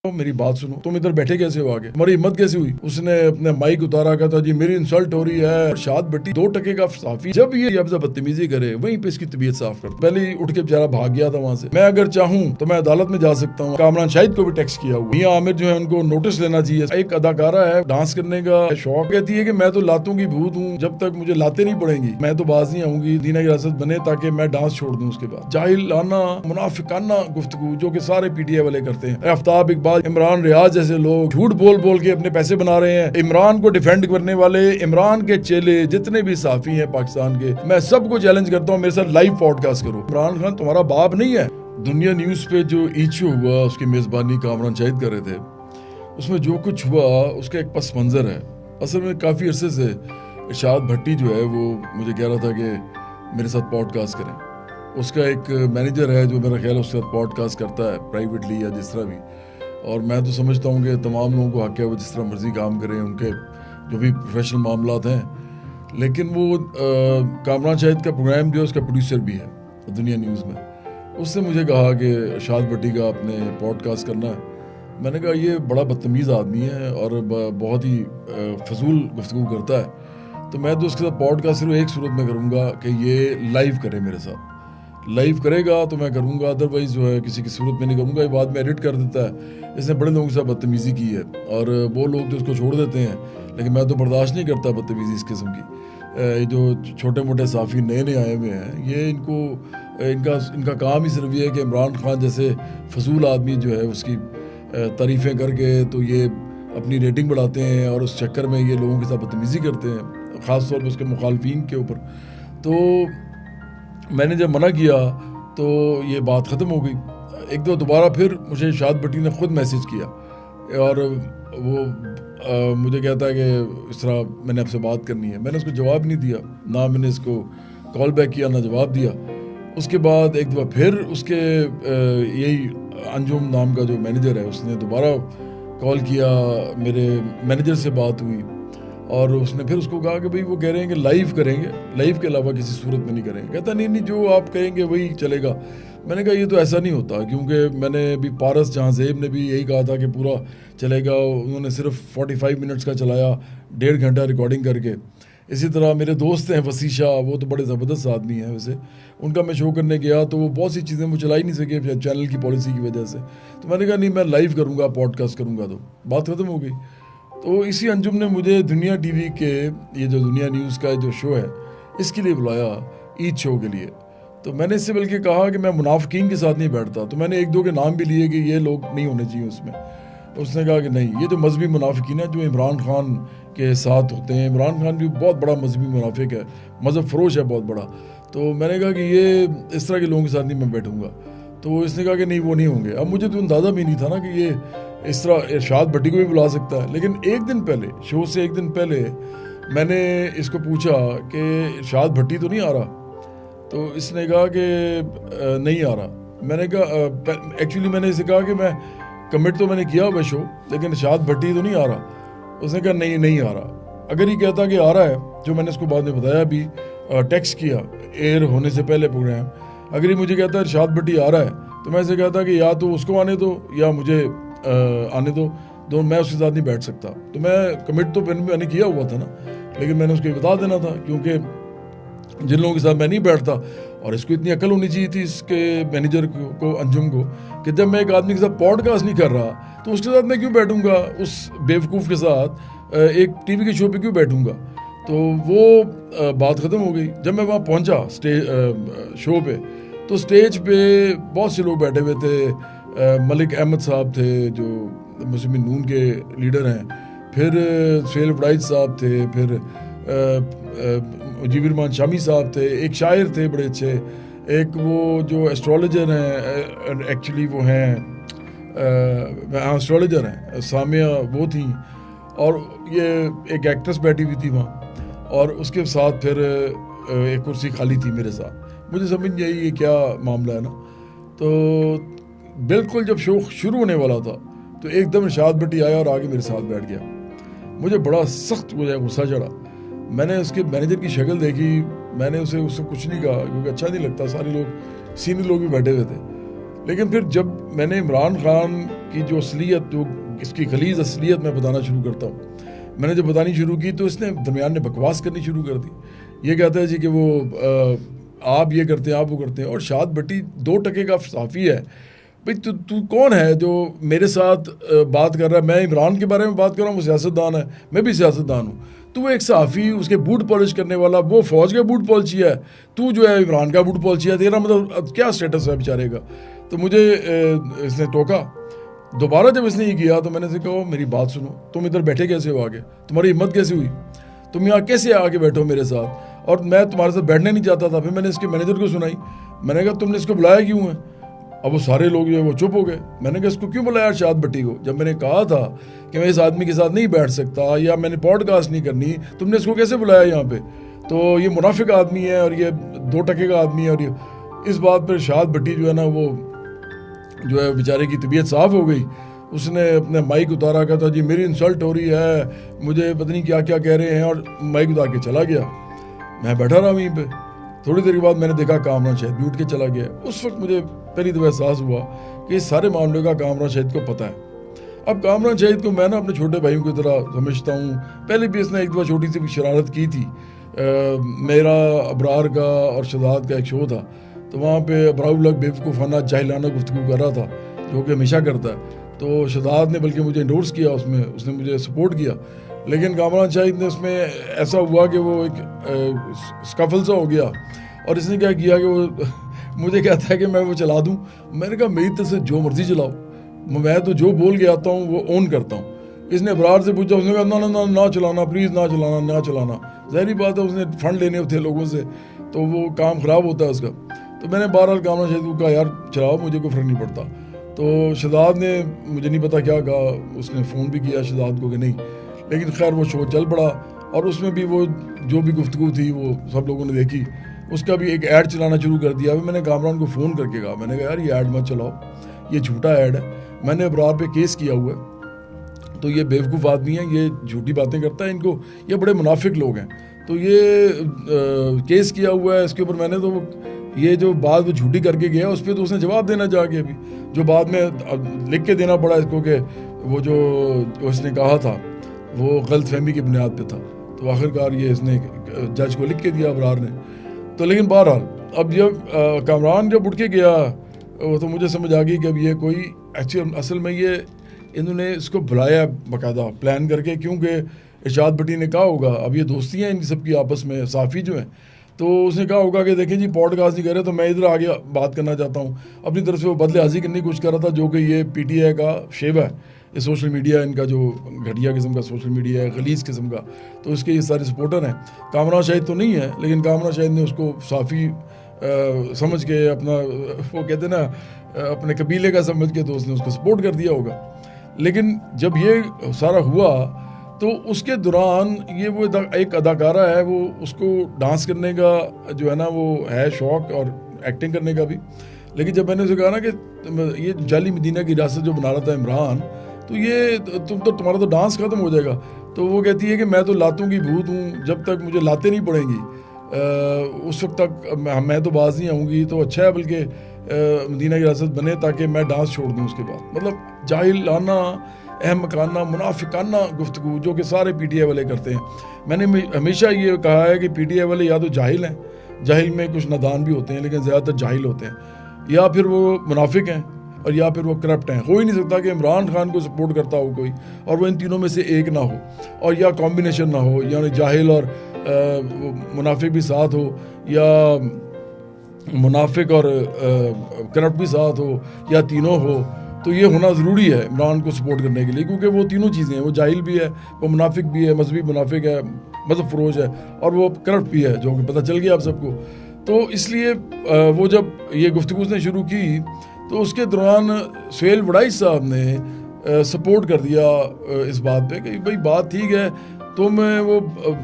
तो मेरी बात सुनो, तुम इधर बैठे कैसे हो? आगे तुम्हारी हिम्मत कैसे हुई? उसने अपने माइक उतारा, कहता जी मेरी इंसल्ट हो रही है। शाद भट्टी 2 टके का साफी जब ये बदतमीजी करे वहीं पे इसकी तबीयत साफ कर। पहले ही उठ के बेचारा भाग गया था वहां से। मैं अगर चाहूँ तो मैं अदालत में जा सकता हूँ। कामरान शाहिद को भी टैक्स किया हुआ। मियां आमिर जो है उनको नोटिस लेना चाहिए। एक अदाकारा है, डांस करने का शौक, कहती है कि मैं तो लातों की भूत हूँ, जब तक मुझे लाते नहीं पड़ेंगी मैं तो बाज नहीं आऊंगी। दीना की हिरासत बने ताकि मैं डांस छोड़ दूं। उसके बाद जाहिलाना मुनाफिकाना गुफ्तगू जो कि सारे पीटीआई वाले करते हैं। आफ्ताब इकबाल, इमरान रियाज जैसे लोग झूठ बोल बोल के अपने पैसे बना रहे हैं। इमरान को डिफेंड करने वाले, इमरान के चेले जितने भी साफी हैं पाकिस्तान के, मैं सबको चैलेंज करता हूँ मेरे साथ लाइव पॉडकास्ट करो। इमरान खान तुम्हारा बाप नहीं है। दुनिया न्यूज पे जो ईशू हुआ उसकी मेजबानी कामरान शाहिद कर रहे थे, उसमें जो कुछ हुआ उसका एक पस मंजर है। असल में काफी अरसे से शाद भट्टी जो है वो मुझे कह रहा था कि मेरे साथ पॉडकास्ट करें। उसका एक मैनेजर है जो मेरा ख्याल है उसके साथ पॉडकास्ट करता है प्राइवेटली या जिस तरह भी। और मैं तो समझता हूँ कि तमाम लोगों को हक है वो जिस तरह मर्जी काम करें, उनके जो भी प्रोफेशनल मामलात हैं। लेकिन वो कामरान शाहिद का प्रोग्राम जो है उसका प्रोड्यूसर भी है दुनिया न्यूज़ में। उसने मुझे कहा कि शाद भट्टी का आपने पॉडकास्ट करना है। मैंने कहा ये बड़ा बदतमीज़ आदमी है और बहुत ही फजूल गुफ्तगू करता है, तो मैं तो उसके साथ पॉडकास्ट सिर्फ एक सूरत में करूँगा कि ये लाइव करे मेरे साथ। लाइव करेगा तो मैं करूँगा, अदरवाइज जो है किसी की सूरत में नहीं करूँगा। ये बाद में एडिट कर देता है। इसने बड़े लोगों के साथ बदतमीज़ी की है और वो लोग तो उसको छोड़ देते हैं, लेकिन मैं तो बर्दाश्त नहीं करता बदतमीज़ी इस किस्म की। ये जो छोटे मोटे साफ़ी नए नए आए हुए हैं, ये इनका काम ही सिर्फ ये है कि इमरान खान जैसे फजूल आदमी जो है उसकी तारीफ़ें करके तो ये अपनी रेटिंग बढ़ाते हैं और उस चक्कर में ये लोगों के साथ बदतमीज़ी करते हैं, ख़ास तौर पर उसके मुखालफिन के ऊपर। तो मैंने जब मना किया तो ये बात ख़त्म हो गई। एक दो दोबारा फिर मुझे शाद भट्टी ने ख़ुद मैसेज किया और वो मुझे कहता है कि इस तरह मैंने आपसे बात करनी है। मैंने उसको जवाब नहीं दिया, ना मैंने इसको कॉल बैक किया ना जवाब दिया। उसके बाद एक दफ़ा फिर उसके यही अंजुम नाम का जो मैनेजर है उसने दोबारा कॉल किया, मेरे मैनेजर से बात हुई और उसने फिर उसको कहा कि भाई वो कह रहे हैं कि लाइव करेंगे, लाइव के अलावा किसी सूरत में नहीं करेंगे। कहता नहीं जो आप कहेंगे वही चलेगा। मैंने कहा ये तो ऐसा नहीं होता, क्योंकि मैंने भी पारस जहाँज़ेब ने भी यही कहा था कि पूरा चलेगा, उन्होंने सिर्फ 45 मिनट्स का चलाया, 1.5 घंटा रिकॉर्डिंग करके। इसी तरह मेरे दोस्त हैं वसीशा, वो तो बड़े ज़बरदस्त आदमी हैं वैसे, उनका मैं शो करने गया तो वो बहुत सी चीज़ें वो चला ही नहीं सके चैनल की पॉलिसी की वजह से। तो मैंने कहा नहीं मैं लाइव करूँगा, पॉडकास्ट करूँगा। तो बात ख़त्म हो गई। तो इसी अंजुम ने मुझे दुनिया टीवी के ये जो दुनिया न्यूज़ का जो शो है इसके लिए बुलाया, ईद शो के लिए। तो मैंने इससे बल्कि कहा कि मैं मुनाफिकीन के साथ नहीं बैठता, तो मैंने एक दो के नाम भी लिए कि ये लोग नहीं होने चाहिए उसमें। उसने कहा कि नहीं, ये जो मजहबी मुनाफिकीन है जो इमरान खान के साथ होते हैं, इमरान खान भी बहुत बड़ा मजहबी मुनाफिक है, मजहब फरोश है बहुत बड़ा। तो मैंने कहा कि ये इस तरह के लोगों के साथ नहीं मैं बैठूंगा। तो इसने कहा कि नहीं वो नहीं होंगे। अब मुझे तो अंदाज़ा भी नहीं था ना कि ये इस तरह शाद भट्टी को भी बुला सकता है। लेकिन एक दिन पहले, शो से एक दिन पहले मैंने इसको पूछा कि शाद भट्टी तो नहीं आ रहा? तो इसने कहा कि नहीं आ रहा। मैंने कहा एक्चुअली मैंने इसे कहा कि मैं कमिट तो मैंने किया हुआ शो, लेकिन शाद भट्टी तो नहीं आ रहा। उसने कहा नहीं आ रहा। अगर ये कहता कि आ रहा है, जो मैंने इसको बाद में बताया भी, टेक्स्ट किया एयर होने से पहले प्रोग्राम, अगर ये मुझे कहता है शाद भट्टी आ रहा है तो मैं इसे कहता कि या तो उसको आने दो या मुझे आने दो, मैं उसके साथ नहीं बैठ सकता। तो मैं कमिट तो मैंने किया हुआ था ना, लेकिन मैंने उसको बता देना था, क्योंकि जिन लोगों के साथ मैं नहीं बैठता, और इसको इतनी अकल होनी चाहिए थी इसके मैनेजर को अंजुम को, कि जब मैं एक आदमी के साथ पॉडकास्ट नहीं कर रहा तो उसके साथ मैं क्यों बैठूंगा, उस बेवकूफ़ के साथ एक टीवी के शो पे क्यों बैठूंगा। तो वो बात ख़त्म हो गई। जब मैं वहाँ पहुँचा शो पे, तो स्टेज पे बहुत से लोग बैठे हुए थे। मलिक अहमद साहब थे जो मुस्लिम नून के लीडर हैं, फिर सुहेल वड़ाइच साहब थे, फिर मुजीबुर रहमान शामी साहब थे, एक शायर थे बड़े अच्छे, एक वो जो एस्ट्रोलॉजर हैं, एक्चुअली वो हैं एस्ट्रोलॉजर हैं, सामिया वो थी, और ये एक एक्ट्रेस बैठी हुई थी वहाँ, और उसके साथ फिर एक कुर्सी खाली थी मेरे साथ। मुझे समझ नहीं आई ये क्या मामला है ना। तो बिल्कुल जब शो शुरू होने वाला था तो एकदम शाद भट्टी आया और आगे मेरे साथ बैठ गया। मुझे बड़ा सख्त गुस्सा चढ़ा। मैंने उसके मैनेजर की शक्ल देखी, मैंने उससे कुछ नहीं कहा, क्योंकि अच्छा नहीं लगता, सारे लोग सीनियर लोग भी बैठे हुए थे। लेकिन फिर जब मैंने इमरान खान की जो असलियत, जो इसकी गलीज़ असलियत मैं बताना शुरू करता हूँ। मैंने जब बतानी शुरू की तो इसने दरमियान में बकवास करनी शुरू कर दी। ये कहता है जी कि वो आप ये करते हैं, आप वो करते हैं। और शाद भट्टी 2 टके का सहाफ़ी है। भाई तू कौन है जो मेरे साथ बात कर रहा है? मैं इमरान के बारे में बात कर रहा हूँ, वो सियासतदान है, मैं भी सियासतदान हूँ। तू एक सहाफ़ी, उसके बूट पॉलिश करने वाला, वो फ़ौज का बूट पॉलिशिया है, तू जो है इमरान का बूट पॉलिशिया है। तेरा मतलब क्या स्टेटस है बेचारे का? तो मुझे इसने टोका। दोबारा जब इसने ये किया तो मैंने इसे कहा मेरी बात सुनो, तुम इधर बैठे कैसे हो आगे? तुम्हारी हिम्मत कैसे हुई? तुम यहाँ कैसे आके बैठो मेरे साथ? और मैं तुम्हारे साथ बैठने नहीं चाहता था। फिर मैंने इसके मैनेजर को सुनाई। मैंने कहा तुमने इसको बुलाया क्यों है? अब वो सारे लोग जो है वो चुप हो गए। मैंने कहा इसको क्यों बुलाया शाद भट्टी को? जब मैंने कहा था कि मैं इस आदमी के साथ नहीं बैठ सकता या मैंने पॉडकास्ट नहीं करनी, तुमने इसको कैसे बुलाया यहाँ पे? तो ये मुनाफिक आदमी है और ये 2 टके का आदमी है। और ये इस बात पर शाद भट्टी जो है ना, वो जो है बेचारे की तबीयत साफ़ हो गई। उसने अपने माइक उतारा, कहता जी मेरी इंसल्ट हो रही है, मुझे पता नहीं क्या क्या कह रहे हैं, और माइक उतार के चला गया। मैं बैठा रहा वहीं पे। थोड़ी देर के बाद मैंने देखा कामरान शहीद भी उठ के चला गया। उस वक्त मुझे पहली दफ़ा एहसास हुआ कि इस सारे मामले का कामरान शहीद को पता है। अब कामरान शहीद को मैं ना अपने छोटे भाइयों की तरह समझता हूँ। पहले भी इसने एक दफ़ा छोटी सी शरारत की थी। मेरा अबरार का और शहजाद का एक शो था, तो वहाँ पे अबरार लोग बेवकूफ़ाना जाहिलाना गुफ्तगू कर रहा था, जो कि हमेशा करता है। तो शहजाद ने बल्कि मुझे इंडोर्स किया उसमें, उसने मुझे सपोर्ट किया। लेकिन कामरान शाहिद ने उसमें ऐसा हुआ कि वो एक स्कफल सा हो गया। और इसने क्या किया कि वो मुझे कहता है कि मैं वो चला दूं। मैंने कहा मेरी तरफ से जो मर्जी चलाओ, मैं तो जो बोल के आता हूँ वो ओन करता हूँ। इसने अबरार से पूछा, उसने कहा ना ना ना ना चलाना, प्लीज़ ना चलाना, ना चलाना। ज़ाहिर बात है उसने फ़ंड लेने होते लोगों से, तो वो काम ख़राब होता है उसका। तो मैंने बहरहाल कामरान शाहिद को कहा यार चलाओ, मुझे कोई फ़र्क नहीं पड़ता। तो शहजाद ने मुझे नहीं पता क्या कहा, उसने फ़ोन भी किया शहजाद को कि नहीं, लेकिन खैर वो शो चल पड़ा। और उसमें भी वो जो भी गुफ्तगू थी वो सब लोगों ने देखी। उसका भी एक ऐड चलाना शुरू कर दिया। अभी मैंने कामरान को फ़ोन करके कहा, मैंने कहा यार ये ऐड मत चलाओ, ये झूठा ऐड है, मैंने अबरार पे केस किया हुआ है, तो ये बेवकूफ़ आदमी है, ये झूठी बातें करता है, इनको ये बड़े मुनाफिक लोग हैं, तो ये केस किया हुआ है इसके ऊपर। मैंने तो ये जो बात वो झूठी करके गया उस पर तो उसने जवाब देना जाके, अभी जो बाद में लिख के देना पड़ा इसको कि वो जो उसने कहा था वो गलत फहमी की बुनियाद पे था। तो आखिरकार ये इसने जज को लिख के दिया अबरार ने। तो लेकिन बहरहाल अब जब कामरान जब उठ के गया तो मुझे समझ आ गई कि अब ये कोई असल में ये इन्होंने इसको बुलाया बाकायदा प्लान करके, क्योंकि इरशाद भट्टी ने कहा होगा, अब ये दोस्ती हैं इन सब की आपस में, साफ़ी जो हैं, तो उसने कहा होगा कि देखें जी पॉडकास्ट नहीं कर रहे तो मैं इधर आगे बात करना चाहता हूँ। अपनी तरफ से वो बदले हाजी करने की कोशिश कर रहा था, जो कि ये PTI का शेवा है, ये सोशल मीडिया इनका जो घटिया किस्म का सोशल मीडिया है, गलीज़ किस्म का, तो उसके ये सारे सपोर्टर हैं। कामरान शाहिद तो नहीं है, लेकिन कामरान शाहिद ने उसको साफ़ी समझ के अपना, वो कहते हैं ना, अपने कबीले का समझ के, तो उसने उसको सपोर्ट कर दिया होगा। लेकिन जब ये सारा हुआ तो उसके दौरान ये वो एक अदाकारा है, वो उसको डांस करने का जो है ना वो है शौक़, और एक्टिंग करने का भी। लेकिन जब मैंने उसे कहा ना कि ये जाली मदीना की रियासत जो बना रहा था इमरान, तो ये तुम्हारा तो डांस ख़त्म हो जाएगा। तो वो कहती है कि मैं तो लातों की भूत हूँ, जब तक मुझे लाते नहीं पड़ेंगी उस वक्त तक मैं तो बाज नहीं आऊँगी। तो अच्छा है बल्कि मदीना की रियासत बने ताकि मैं डांस छोड़ दूँ उसके बाद। मतलब जाहिलाना, अहमकाना, मुनाफिकाना गुफ्तगू जो कि सारे PTI वाले करते हैं। मैंने हमेशा ये कहा है कि PTI वाले या तो जाहिल हैं, जाहिल में कुछ नादान भी होते हैं लेकिन ज़्यादातर जाहिल होते हैं, या फिर वो मुनाफिक हैं, और या फिर वो करप्ट हैं। हो ही नहीं सकता कि इमरान खान को सपोर्ट करता हो कोई और वो इन तीनों में से एक ना हो, और या कॉम्बिनेशन ना हो, यानी जाहिल और मुनाफिक भी साथ हो, या मुनाफिक और करप्ट भी साथ हो, या तीनों हो। तो ये होना ज़रूरी है इमरान को सपोर्ट करने के लिए, क्योंकि वो तीनों चीज़ें हैं, वो जाहिल भी है, वो मुनाफिक भी है, मजहबी मुनाफिक है, मजहब फरोश है, और वो करप्ट भी है, जो कि पता चल गया आप सबको। तो इसलिए वो जब ये गुफ्तगू उसने शुरू की तो उसके दौरान सुहेल वड़ाई साहब ने सपोर्ट कर दिया इस बात पे कि भाई बात ठीक है, तो मैं वो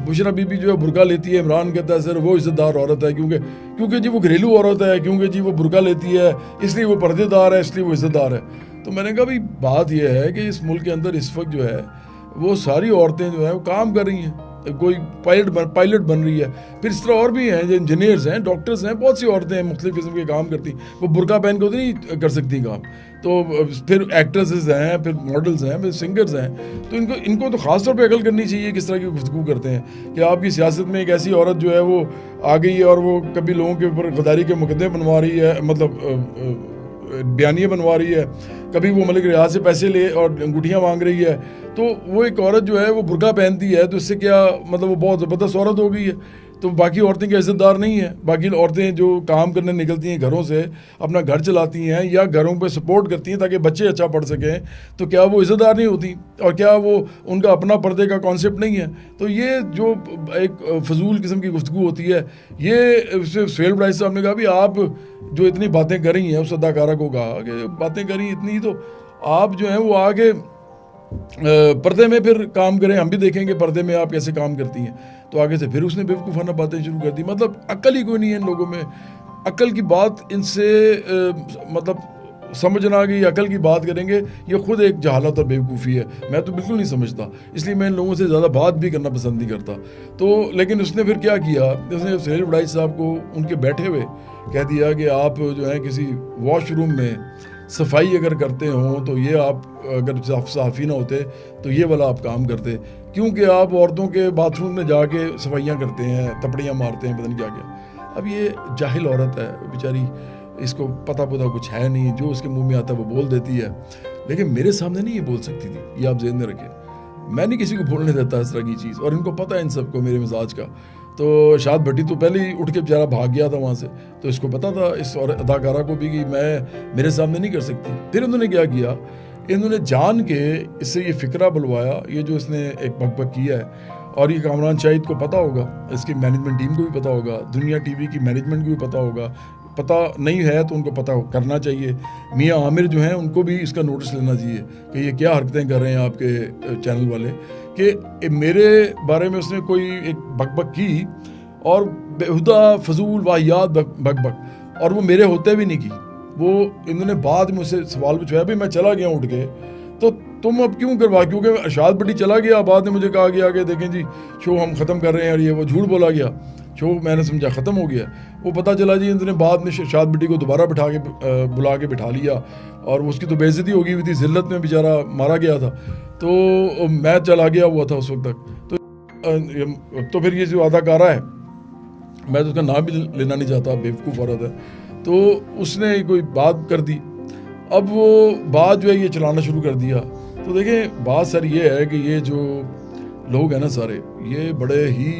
बुशरा बीबी जो है बुर्का लेती है, इमरान कहता है सर वो इज़्ज़तदार औरत है, क्योंकि जी वो घरेलू औरत है, क्योंकि जी वो बुर्का लेती है इसलिए वो पर्देदार है, इसलिए वो इज़्ज़तदार है। तो मैंने कहा भाई बात यह है कि इस मुल्क के अंदर इस वक्त जो है वो सारी औरतें जो हैं वो काम कर रही हैं, कोई पायलट बन रही है। फिर इस तरह और भी हैं जो इंजीनियर्स हैं, डॉक्टर्स हैं, बहुत सी औरतें हैं मुख्तलिफ किस्म के काम करती, वो बुर्का पहन के तो नहीं कर सकती काम। तो फिर एक्ट्रेसेस हैं, फिर मॉडल्स हैं, फिर सिंगर्स हैं। तो इनको तो ख़ास तौर पे अकल करनी चाहिए किस तरह की गुफ्तगू करते हैं कि आपकी सियासत में एक ऐसी औरत जो है वो आ गई है और वो कभी लोगों के ऊपर गद्दारी के मुकदमे बनवा रही है, मतलब बयानियाँ बनवा रही है, कभी वो मलिक रियाज से पैसे ले और अंगूठियाँ मांग रही है। तो वो एक औरत जो है वो बुर्का पहनती है तो इससे क्या मतलब वो बहुत ज़बरदस्त औरत हो गई है, तो बाकी औरतें की इज़्ज़तदार नहीं है। बाकी औरतें जो काम करने निकलती हैं घरों से, अपना घर चलाती हैं या घरों पे सपोर्ट करती हैं ताकि बच्चे अच्छा पढ़ सकें, तो क्या वो इज़्ज़तदार नहीं होती? और क्या वो उनका अपना पर्दे का कॉन्सेप्ट नहीं है? तो ये जो एक फजूल किस्म की गुफ्तगू होती है, ये सुहेल बड़ाई साहब ने कहा भी आप जो इतनी बातें कर रही हैं, उस अदाकारा को कहा कि बातें करी इतनी, तो आप जो हैं वो आगे पर्दे में फिर काम करें, हम भी देखेंगे पर्दे में आप कैसे काम करती हैं। तो आगे से फिर उसने बेवकूफ़ाना बातें शुरू कर दी। मतलब अक्ल ही कोई नहीं है इन लोगों में। अक्ल की बात इनसे मतलब समझना कि अकल की बात करेंगे, ये खुद एक जहालत और बेवकूफ़ी है। मैं तो बिल्कुल नहीं समझता, इसलिए मैं इन लोगों से ज़्यादा बात भी करना पसंद नहीं करता। तो लेकिन उसने फिर क्या किया, उसने सुहेल बड़ाई साहब को उनके बैठे हुए कह दिया कि आप जो है किसी वॉशरूम में सफाई अगर करते हों तो ये आप अगर सहाफ़ी ना होते तो ये वाला आप काम करते, क्योंकि आप औरतों के बाथरूम में जाके सफाइयाँ करते हैं, थपड़ियाँ मारते हैं, पता नहीं क्या क्या। अब ये जाहिल औरत है बेचारी, इसको पता कुछ है नहीं, जो उसके मुंह में आता है वो बोल देती है। लेकिन मेरे सामने नहीं ये बोल सकती थी, ये आप ज़हन में रखें। मैं नहीं किसी को बोलने देता इस तरह की चीज़, और इनको पता है इन सबको मेरे मिजाज का। तो शाद भट्टी तो पहले ही उठ के बेचारा भाग गया था वहाँ से, तो इसको पता था इस और अदाकारा को भी कि मैं मेरे सामने नहीं कर सकती। फिर उन्होंने क्या किया, इन्होंने जान के इससे ये फ़िक्रा बुलवाया, ये जो इसने एक बकबक किया है, और ये कामरान शाहिद को पता होगा, इसकी मैनेजमेंट टीम को भी पता होगा, दुनिया टीवी की मैनेजमेंट को भी पता होगा। पता नहीं है तो उनको पता करना चाहिए। मियाँ आमिर जो हैं उनको भी इसका नोटिस लेना चाहिए कि ये क्या हरकतें कर रहे हैं आपके चैनल वाले, कि मेरे बारे में उसने कोई एक बकबक की और बेहुदा फजूल वाहियात बकबक, और वो मेरे होते भी नहीं की। वो इन्होंने बाद में मुझसे सवाल पूछा, भाई मैं चला गया उठ के, तो तुम अब क्यों करवा, क्योंकि अरशाद भट्टी चला गया, बाद में मुझे कहा गया कि देखें जी शो हम ख़त्म कर रहे हैं, और ये वो झूठ बोला गया, शो मैंने समझा ख़त्म हो गया। वो पता चला जी इन्होंने बाद में अरशाद भट्टी को दोबारा बुला के बिठा लिया, और उसकी तो बेइज्जती हो गई हुई थी, ज़िल्लत में बेचारा मारा गया था। तो मैं चला गया हुआ था उस वक्त तक। तो फिर ये जो अदाकारा है, मैं तो उसका नाम भी लेना नहीं चाहता, बेवकूफ़ औरत है, तो उसने कोई बात कर दी। अब वो बात जो है ये चलाना शुरू कर दिया। तो देखें बात सर ये है कि ये जो लोग हैं ना सारे, ये बड़े ही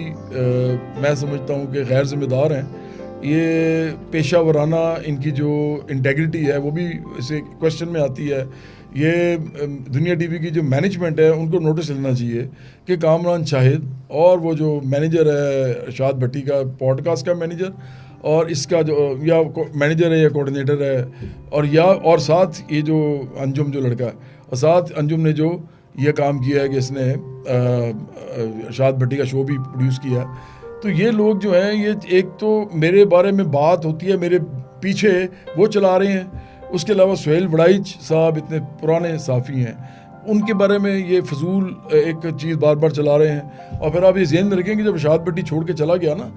मैं समझता हूँ कि गैर जिम्मेदार हैं। ये पेशा वराना इनकी जो इंटेग्रिटी है वो भी इसे क्वेश्चन में आती है। ये दुनिया टीवी की जो मैनेजमेंट है उनको नोटिस लेना चाहिए कि कामरान शाहिद और वो जो मैनेजर है अरशाद भट्टी का, पॉडकास्ट का मैनेजर, और इसका जो या मैनेजर है या कोऑर्डिनेटर है, और साथ ये जो अंजुम जो लड़का है, और साथ अंजुम ने जो ये काम किया है कि इसने अरशाद भट्टी का शो भी प्रोड्यूस किया है। तो ये लोग जो हैं, ये एक तो मेरे बारे में बात होती है, मेरे पीछे वो चला रहे हैं। उसके अलावा सुहेल बड़ाई साहब इतने पुराने साफ़ी हैं, उनके बारे में ये फजूल एक चीज़ बार बार चला रहे हैं। और फिर आप ये ज़हन में रखें कि जब अरशाद भट्टी छोड़ के चला गया ना,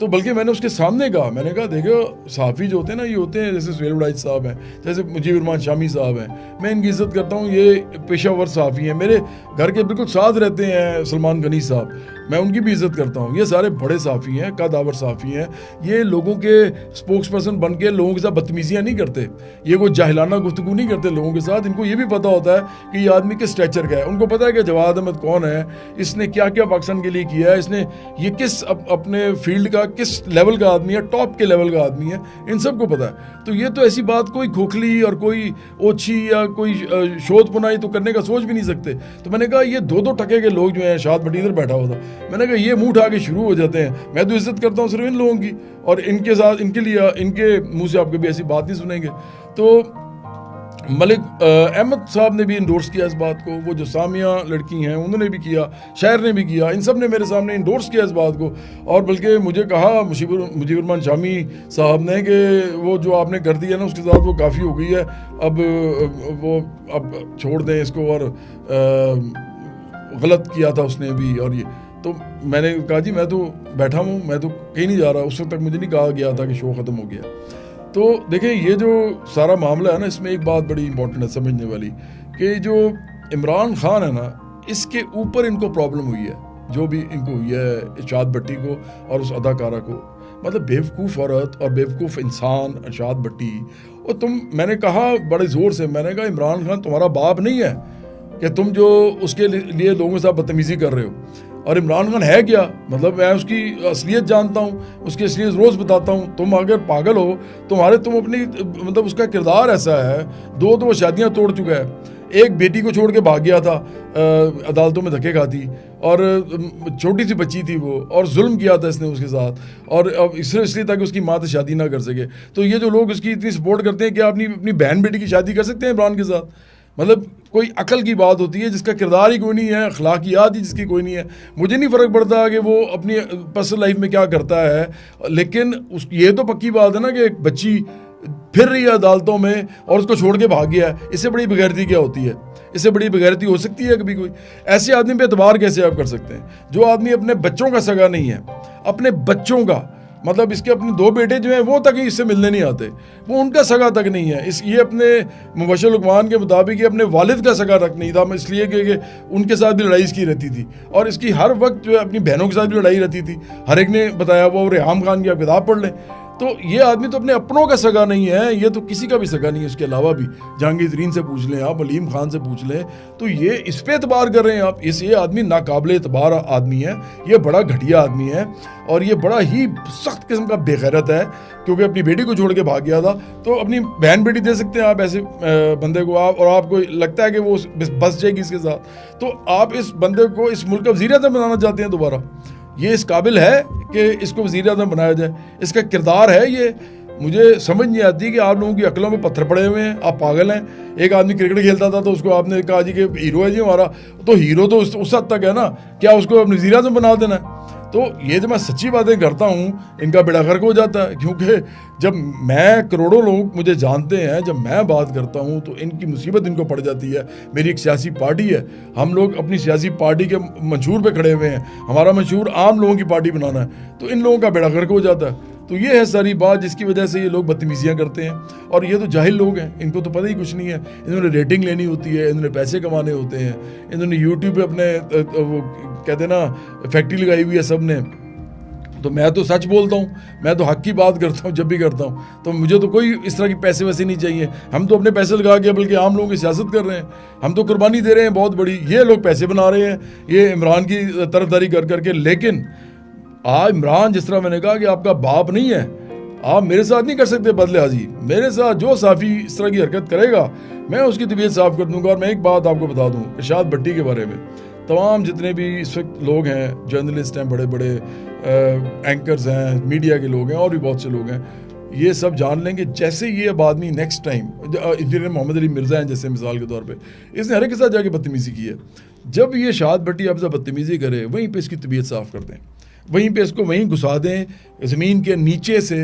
तो बल्कि मैंने उसके सामने कहा, मैंने कहा देखो साफ़ी जो होते हैं ना, ये होते हैं जैसे सुहेल बड़ाई साहब हैं, जैसे मुजीब रहमान शामी साहब हैं, मैं इनकी इज़्ज़त करता हूँ, ये पेशावर साफ़ी हैं, मेरे घर के बिल्कुल साथ रहते हैं सलमान गनी साहब, मैं उनकी भी इज़्ज़त करता हूँ। ये सारे बड़े साफ़ी हैं, कदावर साफ़ी हैं, ये लोगों के स्पोक्स पर्सन बन के लोगों के साथ बदतमीजियाँ नहीं करते, ये कोई जाहिलाना गुफ्तगू नहीं करते लोगों के साथ। इनको ये भी पता होता है कि ये आदमी किस स्ट्रेचर का है, उनको पता है कि जवाद अहमद कौन है, इसने क्या क्या पाकिस्तान के लिए किया है, इसने ये किस अपने फील्ड का किस लेवल का आदमी है, टॉप के लेवल का आदमी है, इन सबको पता है। तो ये तो ऐसी बात कोई खोखली और कोई ओछी या कोई शोध पुनाई तो करने का सोच भी नहीं सकते। तो मैंने कहा ये दो टके के लोग जो हैं, शाद भट्टी इधर बैठा हुआ था, मैंने कहा ये मुंह उठा के शुरू हो जाते हैं। मैं तो इज्जत करता हूँ सिर्फ इन लोगों की, और इनके साथ इनके लिए इनके मुंह से आप कभी ऐसी बात नहीं सुनेंगे। तो मलिक अहमद साहब ने भी इंडोर्स किया इस बात को, वो जो सामिया लड़की हैं उन्होंने भी किया, शायर ने भी किया, इन सब ने मेरे सामने इंडोर्स किया इस बात को। और बल्कि मुझे कहा मुजीब रहमान शामी साहब ने कि वो जो आपने कर दिया ना उसके साथ वो काफ़ी हो गई है, अब छोड़ दें इसको, और गलत किया था उसने भी। और ये तो मैंने कहा जी मैं तो बैठा हूँ, मैं तो कहीं नहीं जा रहा। उस वक्त तक मुझे नहीं कहा गया था कि शो ख़त्म हो गया। तो देखें ये जो सारा मामला है ना, इसमें एक बात बड़ी इंपॉर्टेंट है समझने वाली, कि जो इमरान खान है ना, इसके ऊपर इनको प्रॉब्लम हुई है, जो भी इनको हुई है इरशाद भट्टी को और उस अदाकारा को। मतलब बेवकूफ़ औरत और बेवकूफ़ इंसान इरशाद भट्टी। और मैंने कहा बड़े ज़ोर से, मैंने कहा इमरान खान तुम्हारा बाप नहीं है कि तुम जो उसके लिए लोगों के साथ बदतमीज़ी कर रहे हो। और इमरान खान है क्या, मतलब मैं उसकी असलियत जानता हूँ, उसकी असलियत रोज़ बताता हूँ। तुम अगर पागल हो, तुम अपनी मतलब उसका किरदार ऐसा है, दो शादियाँ तोड़ चुका है, एक बेटी को छोड़ के भाग गया था, अदालतों में धक्के खाती, और छोटी सी बच्ची थी वो, और जुल्म किया था इसने उसके साथ, और अब इसलिए ताकि उसकी माँ से शादी ना कर सके। तो ये जो लोग उसकी इतनी सपोर्ट करते हैं कि आप अपनी बहन बेटी की शादी कर सकते हैं इमरान के साथ, मतलब कोई अकल की बात होती है जिसका किरदार ही कोई नहीं है, अखलाकियात ही जिसकी कोई नहीं है। मुझे नहीं फ़र्क पड़ता कि वो अपनी पर्सनल लाइफ में क्या करता है, लेकिन ये तो पक्की बात है ना कि एक बच्ची फिर रही है अदालतों में और उसको छोड़ के भाग गया है। इससे बड़ी बेगैरती क्या होती है? इससे बड़ी बेगैरती हो सकती है कभी कोई? ऐसे आदमी पे एतबार कैसे आप कर सकते हैं? जो आदमी अपने बच्चों का सगा नहीं है, अपने बच्चों का, मतलब इसके अपने 2 बेटे जो हैं वो तक इससे मिलने नहीं आते, वो उनका सगा तक नहीं है। ये अपने मुबश्शिर लुक़मान के मुताबिक ये अपने वालिद का सगा तक नहीं था, इसलिए कि उनके साथ भी लड़ाई इसकी रहती थी, और इसकी हर वक्त जो है अपनी बहनों के साथ भी लड़ाई रहती थी। हर एक ने बताया वो रेहाम खान की आप किताब पढ़ लें। तो ये आदमी तो अपने अपनों का सगा नहीं है, ये तो किसी का भी सगा नहीं है। उसके अलावा भी जहांगीर तरीन से पूछ लें आप, अलीम खान से पूछ लें, तो ये इस पे एतबार कर रहे हैं आप। ये आदमी नाकाबिले एतबार आदमी है, ये बड़ा घटिया आदमी है, और ये बड़ा ही सख्त किस्म का बेगैरत है, क्योंकि अपनी बेटी को छोड़ के भाग गया था। तो अपनी बहन बेटी दे सकते हैं आप ऐसे बंदे को, आप, और आपको लगता है कि वो बस जाएगी इसके साथ, तो आप इस बंदे को इस मुल्क का वज़ीर-ए-आज़म बनाना चाहते हैं दोबारा? ये इस काबिल है कि इसको वज़ीर-ए-आज़म बनाया जाए? इसका किरदार है ये? मुझे समझ नहीं आती कि आप लोगों की अकलों में पत्थर पड़े हुए हैं, आप पागल हैं। एक आदमी क्रिकेट खेलता था तो उसको आपने कहा जी कि हीरो है जी हमारा, तो हीरो तो उस हद तक है ना, क्या उसको अपने वज़ीर-ए-आज़म बना देना है? तो ये जब मैं सच्ची बातें करता हूँ इनका बेड़ा गर्क हो जाता है, क्योंकि जब मैं, करोड़ों लोग मुझे जानते हैं, जब मैं बात करता हूँ तो इनकी मुसीबत इनको पड़ जाती है। मेरी एक सियासी पार्टी है, हम लोग अपनी सियासी पार्टी के मंशूर पे खड़े हुए हैं, हमारा मंशूर आम लोगों की पार्टी बनाना है, तो इन लोगों का बेड़ा गर्क हो जाता है। तो ये है सारी बात जिसकी वजह से ये लोग बदतमीजियाँ करते हैं। और ये तो जाहिल लोग हैं, इनको तो पता ही कुछ नहीं है। इन्होंने रेटिंग लेनी होती है, इन्होंने पैसे कमाने होते हैं, इन्होंने यूट्यूब पे अपने वो कहते हैं ना फैक्ट्री लगाई हुई है सब ने। तो मैं तो सच बोलता हूँ, मैं तो हक की बात करता हूँ जब भी करता हूँ, तो मुझे तो कोई इस तरह की पैसे वैसे नहीं चाहिए। हम तो अपने पैसे लगा के बल्कि आम लोगों की सियासत कर रहे हैं, हम तो कुर्बानी दे रहे हैं बहुत बड़ी। ये लोग पैसे बना रहे हैं ये इमरान की तरफदारी कर करके। लेकिन आज इमरान, जिस तरह मैंने कहा कि आपका बाप नहीं है, आप मेरे साथ नहीं कर सकते बदले हाजी। मेरे साथ जो साफ़ी इस तरह की हरकत करेगा मैं उसकी तबीयत साफ़ कर दूंगा। और मैं एक बात आपको बता दूं इरशाद भट्टी के बारे में, तमाम जितने भी इस वक्त लोग हैं, जर्नलिस्ट हैं, बड़े बड़े एंकर्स हैं, मीडिया के लोग हैं, और भी बहुत से लोग हैं, ये सब जान लेंगे जैसे ये अब आदमी next time, engineer Mohammed Ali Mirza हैं जैसे मिसाल के तौर पे, इसने हर एक के साथ जाके बदतमीज़ी की है। जब ये शाद भट्टी आपसे बदतमीज़ी करे, वहीं पे इसकी तबीयत साफ़ कर दें, वहीं पे इसको वहीं घुसा दें, ज़मीन के नीचे से,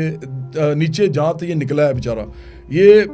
नीचे जहाँ से ये निकला है बेचारा, ये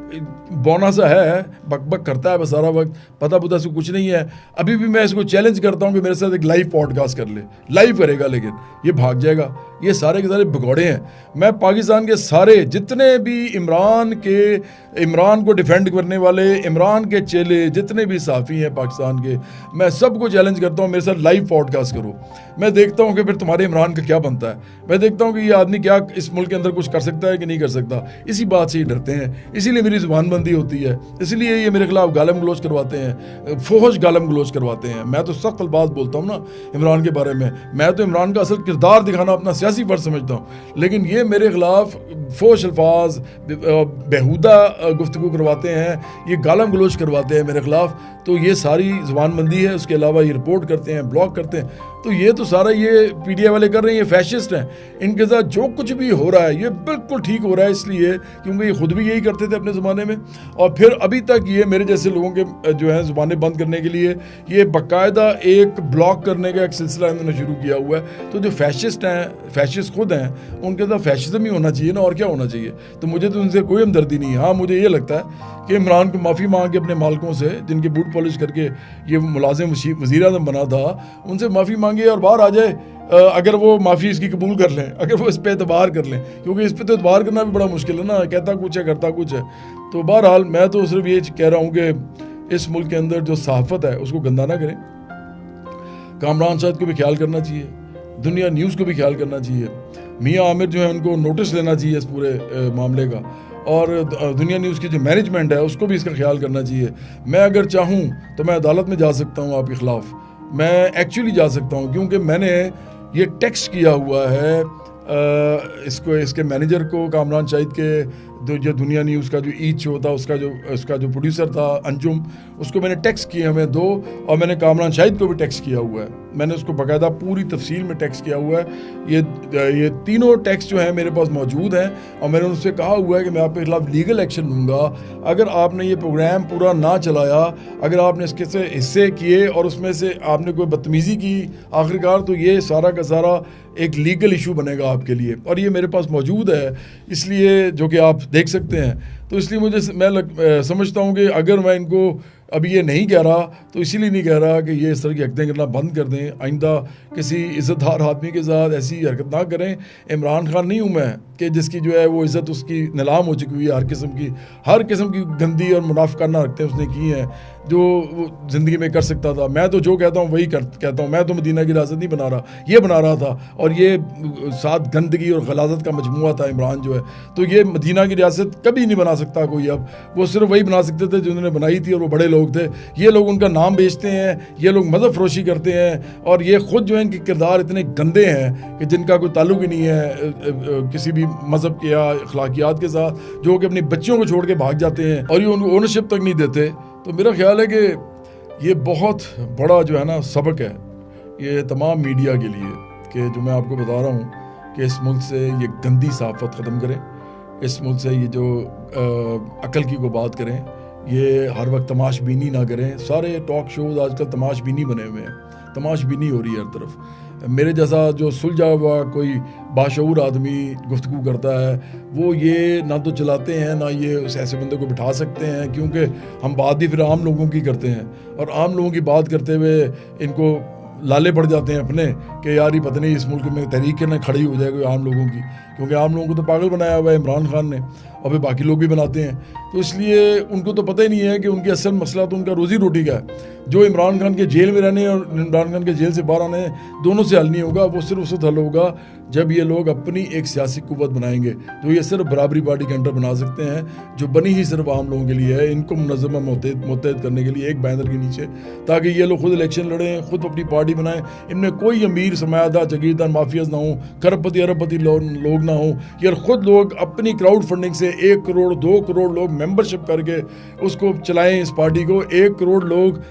बौना सा है, बकबक करता है बस सारा वक्त, पता पुता से कुछ नहीं है। अभी भी मैं इसको चैलेंज करता हूँ कि मेरे साथ एक लाइव पॉडकास्ट कर ले, लाइव करेगा, लेकिन ये भाग जाएगा। ये सारे के सारे भगौड़े हैं। मैं पाकिस्तान के सारे जितने भी इमरान को डिफेंड करने वाले, इमरान के चेले जितने भी साफ़ी हैं पाकिस्तान के, मैं सबको चैलेंज करता हूँ मेरे साथ लाइव पॉडकास्ट करो। मैं देखता हूँ कि फिर तुम्हारे इमरान का क्या बनता है, मैं देखता हूँ कि ये आदमी क्या इस मुल्क के अंदर कुछ कर सकता है कि नहीं कर सकता। इसी बात से ही डरते हैं, इसीलिए मेरी ज़ुबानबंदी होती है, इसलिए ये मेरे खिलाफ गालम गलोच करवाते हैं, फोहश गालम गलोच करवाते हैं। मैं तो सख्त अल्फाज बोलता हूँ ना इमरान के बारे में, मैं तो इमरान का असल किरदार दिखाना अपना सियासी फर्ज समझता हूँ, लेकिन ये मेरे खिलाफ फोहश अल्फाज, बेहुदा गुफ्तगू करवाते हैं, ये गालम गलोच करवाते हैं मेरे खिलाफ। तो ये सारी ज़ुबानबंदी है, उसके अलावा ये रिपोर्ट करते हैं, ब्लॉक करते हैं। तो ये तो सारा ये पीडीए वाले कर रहे हैं, ये फैशिस्ट हैं। इनके साथ जो कुछ भी हो रहा है ये बिल्कुल ठीक हो रहा है, इसलिए क्योंकि ये खुद भी यही करते थे अपने ज़माने में, और फिर अभी तक ये मेरे जैसे लोगों के जो है ज़ुबानें बंद करने के लिए ये बाकायदा एक ब्लॉक करने का एक सिलसिला इन्होंने शुरू किया हुआ है। तो जो फैशिस्ट हैं, फैशिस्ट खुद हैं, उनके साथ फैशिज्म ही होना चाहिए ना, और क्या होना चाहिए। तो मुझे तो उनसे कोई हमदर्दी नहीं है। हाँ, मुझे ये लगता है कि इमरान को माफ़ी मांग के अपने मालिकों से, जिनके बूट पॉलिश करके ये मुलाजिम वज़ीर-ए-आज़म बना था, उनसे माफ़ी मांगे और बाहर आ जाए। अगर वो माफ़ी इसकी कबूल कर लें, अगर वो इस पर एतबार कर लें, क्योंकि इस पर तो एतबार करना भी बड़ा मुश्किल है ना, कहता कुछ है करता कुछ है। तो बहरहाल मैं तो सिर्फ ये कह रहा हूँ कि इस मुल्क के अंदर जो सहाफ़त है उसको गंदा ना करें। कामरान शाहिद को भी ख्याल करना चाहिए, दुनिया न्यूज़ को भी ख्याल करना चाहिए, मियाँ आमिर जो है उनको नोटिस लेना चाहिए इस पूरे मामले का, और दुनिया न्यूज़ की जो मैनेजमेंट है उसको भी इसका ख्याल करना चाहिए। मैं अगर चाहूँ तो मैं अदालत में जा सकता हूँ आपके ख़िलाफ़, मैं एक्चुअली जा सकता हूँ, क्योंकि मैंने ये टेक्स्ट किया हुआ है इसके मैनेजर को, कामरान शाहिद के जो दुनिया न्यूज़ का जो ईद शो था उसका जो प्रोड्यूसर था अंजुम, उसको मैंने टेक्स्ट किए हमें 2, और मैंने कामरान शाहिद को भी टेक्स्ट किया हुआ है। मैंने उसको बाकायदा पूरी तफसील में टेक्स्ट किया हुआ है। ये तीनों टेक्स्ट जो हैं मेरे पास मौजूद हैं, और मैंने उनसे कहा हुआ है कि मैं आपके खिलाफ लीगल एक्शन लूँगा अगर आपने ये प्रोग्राम पूरा ना चलाया, अगर आपने इसके से हिस्से किए और उसमें से आपने कोई बदतमीज़ी की आखिरकार, तो ये सारा का सारा एक लीगल इशू बनेगा आपके लिए, और ये मेरे पास मौजूद है, इसलिए जो कि आप देख सकते हैं। तो इसलिए मैं समझता हूँ कि अगर मैं इनको अभी ये नहीं कह रहा तो इसीलिए नहीं कह रहा कि ये इस तरह की हरकतें करना बंद कर दें, आइंदा किसी इज़्ज़तदार आदमी के साथ ऐसी हरकत ना करें। इमरान खान नहीं हूँ मैं कि जिसकी जो है वो इज़्ज़त उसकी नीलाम हो चुकी हुई है, हर किस्म की गंदी और मुनाफिकाना हरकतें उसने की हैं जो वो ज़िंदगी में कर सकता था। मैं तो जो कहता हूँ वही कहता हूँ, मैं तो मदीना की रियासत नहीं बना रहा, ये बना रहा था, और ये साथ गंदगी और गलाजत का मजमूआ था इमरान जो है। तो ये मदीना की रियासत कभी नहीं बना सकता कोई, अब वो सिर्फ वही बना सकते थे जो उन्होंने बनाई थी, और वो बड़े लोग थे। ये लोग उनका नाम बेचते हैं, ये लोग मज़हब फरोशी करते हैं, और ये खुद जो है इनके किरदार इतने गंदे हैं कि जिनका कोई ताल्लुक ही नहीं है किसी भी मज़हब के या अखलाकियात के साथ, जो कि अपनी बच्चियों को छोड़ के भाग जाते हैं और ये उनको ओनरशिप तक नहीं देते। तो मेरा ख्याल है कि ये बहुत बड़ा जो है ना सबक है ये तमाम मीडिया के लिए, कि जो मैं आपको बता रहा हूँ कि इस मुल्क से ये गंदी सहाफ़त ख़त्म करें, इस मुल्क से ये जो अकल की को बात करें, ये हर वक्त तमाशबीनी ना करें। सारे टॉक शोज़ आजकल तमाशबीनी बने हुए हैं, तमाशबीनी हो रही है हर तरफ। मेरे जैसा जो सुलझा हुआ कोई बाशऊर आदमी गुफ्तगू करता है, वो ये ना तो चलाते हैं ना ये उस ऐसे बंदे को बिठा सकते हैं, क्योंकि हम बात ही फिर आम लोगों की करते हैं, और आम लोगों की बात करते हुए इनको लाले पड़ जाते हैं अपने कि यार ये पता नहीं इस मुल्क में तहरीक ना खड़ी हो जाए कोई आम लोगों की, क्योंकि आम लोगों को तो पागल बनाया हुआ है इमरान खान ने, और फिर बाकी लोग भी बनाते हैं। तो इसलिए उनको तो पता ही नहीं है कि उनकी असल मसला तो उनका रोज़ी रोटी का है। जो इमरान खान के जेल में रहने और इमरान खान के जेल से बाहर आने दोनों से हल नहीं होगा, वो सिर्फ उस वक्त हल होगा जब ये लोग अपनी एक सियासी कुव्वत बनाएंगे, जो ये सिर्फ बराबरी पार्टी के अंडर बना सकते हैं, जो बनी ही सिर्फ आम लोगों के लिए है, इनको मुनज़्ज़म मुत्तहद करने के लिए एक बैनर के नीचे, ताकि ये लोग खुद इलेक्शन लड़ें, खुद अपनी पार्टी बनाएं। इनमें कोई अमीर सरमायादार जागीरदार माफियाज ना हो, खरबपति अरबपति लोग ना हो, यार खुद लोग अपनी क्राउड फंडिंग से 1 करोड़ 2 करोड़ लोग मेंबरशिप करके उसको चलाएं इस पार्टी को। 1 करोड़ लोग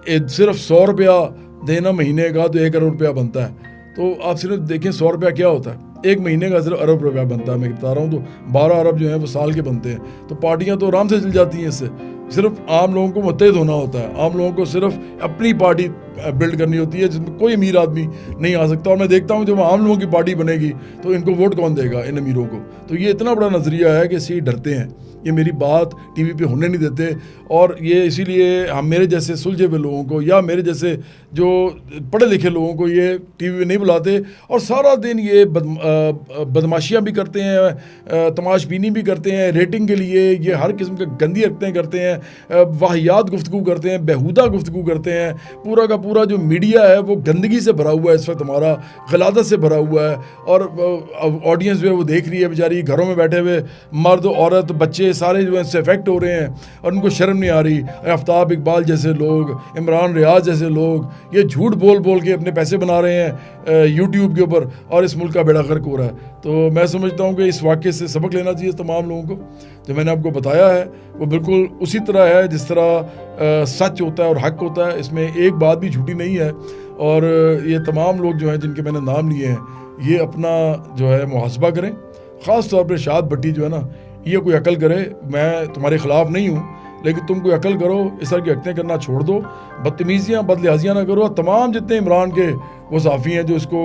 सिर्फ 100 रुपया देना महीने का तो 1 करोड़ रुपया बनता है। तो आप सिर्फ देखें 100 रुपया क्या होता है, एक महीने का सिर्फ अरब रुपया बनता है। मैं बता रहा हूँ तो 12 अरब जो है वो साल के बनते हैं। तो पार्टियां तो आराम से चल जाती हैं इससे। सिर्फ आम लोगों को मुत्तहद होना होता है, आम लोगों को सिर्फ अपनी पार्टी बिल्ड करनी होती है जिसमें कोई अमीर आदमी नहीं आ सकता। और मैं देखता हूँ जब आम लोगों की पार्टी बनेगी तो इनको वोट कौन देगा, इन अमीरों को। तो ये इतना बड़ा नज़रिया है कि इसे डरते हैं, ये मेरी बात टीवी पे होने नहीं देते। और ये इसीलिए हम मेरे जैसे सुलझे हुए लोगों को या मेरे जैसे जो पढ़े लिखे लोगों को ये टीवी पे नहीं बुलाते, और सारा दिन ये बदमाशियाँ भी करते हैं, तमाशबीनी भी करते हैं रेटिंग के लिए। ये हर किस्म के गंदी हरकतें करते हैं, वाहियात गुफ्तगू करते हैं, बेहुदा गुफ्तगू करते हैं। पूरा का पूरा जो मीडिया है वो गंदगी से भरा हुआ है इस वक्त, हमारा गलादत से भरा हुआ है। और ऑडियंस जो है वो देख रही है बेचारी, घरों में बैठे हुए मर्द औरत बच्चे सारे जो है इससे इफेक्ट हो रहे हैं, और उनको शर्म नहीं आ रही। आफ्ताब इकबाल जैसे लोग, इमरान रियाज जैसे लोग ये झूठ बोल बोल के अपने पैसे बना रहे हैं यूट्यूब के ऊपर, और इस मुल्क का बेड़ा गर्क हो रहा है। तो मैं समझता हूँ कि इस वाक़े से सबक लेना चाहिए तमाम लोगों को। जो मैंने आपको बताया है वो बिल्कुल उसी तरह है जिस तरह सच होता है और हक होता है, इसमें एक बात भी झूठी नहीं है। और ये तमाम लोग जो हैं जिनके मैंने नाम लिए हैं, ये अपना जो है मुहासबा करें। ख़ास तौर पर शाद भट्टी जो है ना, ये कोई अकल करे। मैं तुम्हारे ख़िलाफ़ नहीं हूँ, लेकिन तुम कोई अकल करो, इस तरह की हरकतें करना छोड़ दो, बदतमीज़ियाँ बदलिहाजियाँ ना करो। तमाम जितने इमरान के वो सहाफ़ी हैं जो इसको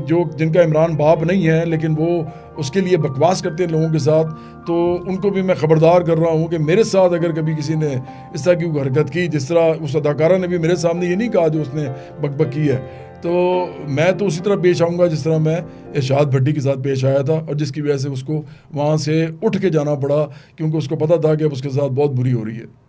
जो जिनका इमरान बाप नहीं है लेकिन वो उसके लिए बकवास करते हैं लोगों के साथ, तो उनको भी मैं ख़बरदार कर रहा हूँ कि मेरे साथ अगर कभी किसी ने इस तरह की हरकत की, जिस तरह उस अदाकारा ने भी मेरे सामने ये नहीं कहा जो उसने बकबक की है, तो मैं तो उसी तरह पेश आऊँगा जिस तरह मैं इरशाद भट्टी के साथ पेश आया था, और जिसकी वजह से उसको वहाँ से उठ के जाना पड़ा क्योंकि उसको पता था कि अब उसके साथ बहुत बुरी हो रही है।